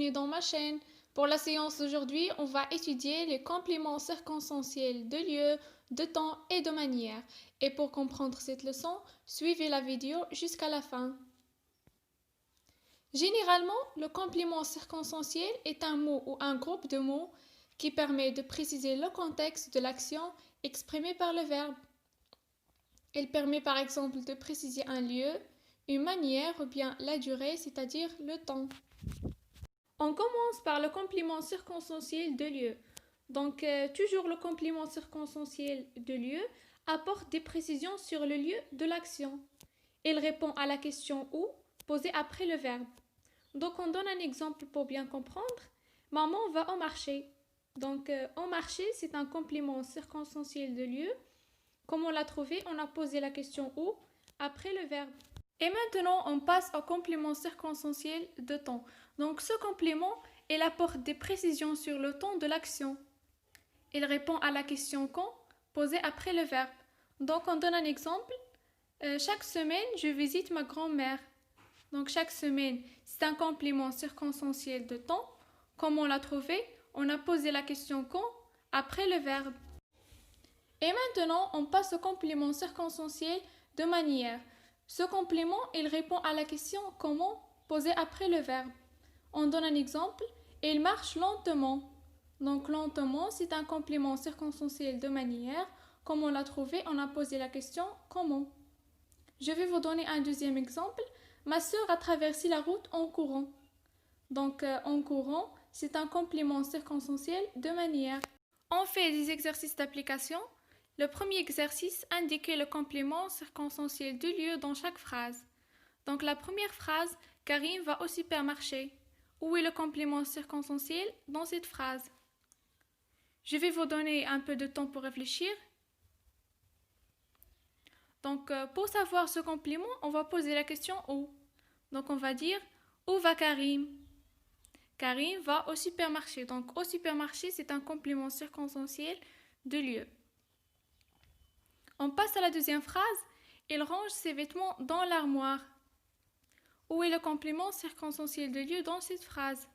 bienvenue dans ma chaîne. Pour la séance d'aujourd'hui, on va étudier les compléments circonstanciels de lieu, de temps et de manière. Et pour comprendre cette leçon, suivez la vidéo jusqu'à la fin. Généralement, le complément circonstanciel est un mot ou un groupe de mots qui permet de préciser le contexte de l'action exprimée par le verbe. Il permet par exemple de préciser un lieu, une manière ou bien la durée, c'est-à-dire le temps. On commence par le complément circonstanciel de lieu. Donc, toujours le complément circonstanciel de lieu apporte des précisions sur le lieu de l'action. Il répond à la question où posée après le verbe. Donc, on donne un exemple pour bien comprendre. Maman va au marché. Donc, au marché, c'est un complément circonstanciel de lieu. Comme on l'a trouvé, on a posé la question où après le verbe. Et maintenant, on passe au complément circonstanciel de temps. Donc, ce complément, il apporte des précisions sur le temps de l'action. Il répond à la question quand posée après le verbe. Donc, on donne un exemple. Chaque semaine, je visite ma grand-mère. Donc, chaque semaine, c'est un complément circonstanciel de temps. Comme on l'a trouvé, on a posé la question quand après le verbe. Et maintenant, on passe au complément circonstanciel de manière. Ce complément, il répond à la question comment posée après le verbe. On donne un exemple. Il marche lentement. Donc lentement, c'est un complément circonstanciel de manière. Comme on l'a trouvé, on a posé la question comment. Je vais vous donner un deuxième exemple. Ma sœur a traversé la route en courant. Donc en courant, c'est un complément circonstanciel de manière. On fait des exercices d'application. Le premier exercice indique le complément circonstanciel de lieu dans chaque phrase. Donc la première phrase, Karim va au supermarché. Où est le complément circonstanciel dans cette phrase? Je vais vous donner un peu de temps pour réfléchir. Donc pour savoir ce complément, on va poser la question où. Donc on va dire où va Karim? Karim va au supermarché. Donc au supermarché, c'est un complément circonstanciel de lieu. On passe à la deuxième phrase. Il range ses vêtements dans l'armoire. Où est le complément circonstanciel de lieu dans cette phrase?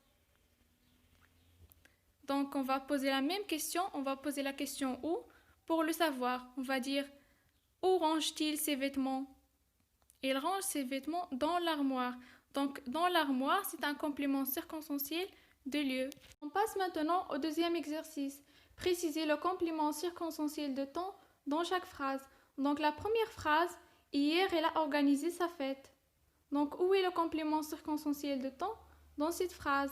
Donc, on va poser la même question. On va poser la question où pour le savoir. On va dire où range-t-il ses vêtements? Il range ses vêtements dans l'armoire. Donc, dans l'armoire, c'est un complément circonstanciel de lieu. On passe maintenant au deuxième exercice. Préciser le complément circonstanciel de temps dans chaque phrase. Donc la première phrase, hier elle a organisé sa fête. Donc où est le complément circonstanciel de temps dans cette phrase?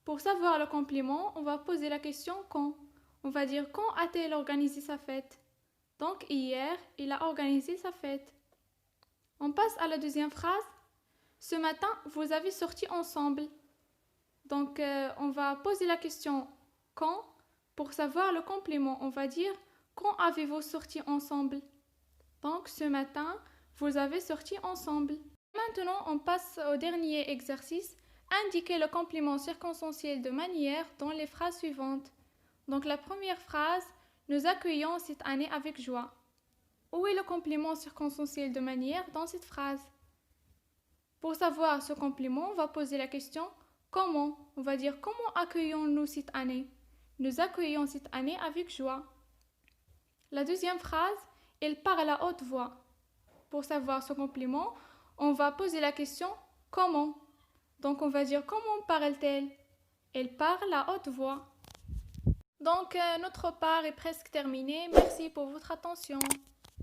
Pour savoir le complément, on va poser la question quand. On va dire quand a-t-elle organisé sa fête? Donc hier, il a organisé sa fête. On passe à la deuxième phrase. Ce matin, vous avez sorti ensemble. Donc on va poser la question quand. Pour savoir le complément, on va dire quand avez-vous sorti ensemble? Donc, ce matin, vous avez sorti ensemble. Maintenant, on passe au dernier exercice. Indiquer le complément circonstanciel de manière dans les phrases suivantes. Donc, la première phrase, nous accueillons cette année avec joie. Où est le complément circonstanciel de manière dans cette phrase? Pour savoir ce complément, on va poser la question comment? On va dire comment accueillons-nous cette année? Nous accueillons cette année avec joie. La deuxième phrase, elle parle à haute voix. Pour savoir ce complément, on va poser la question comment? Donc on va dire comment parle-t-elle? Elle parle à haute voix. Donc notre part est presque terminée. Merci pour votre attention.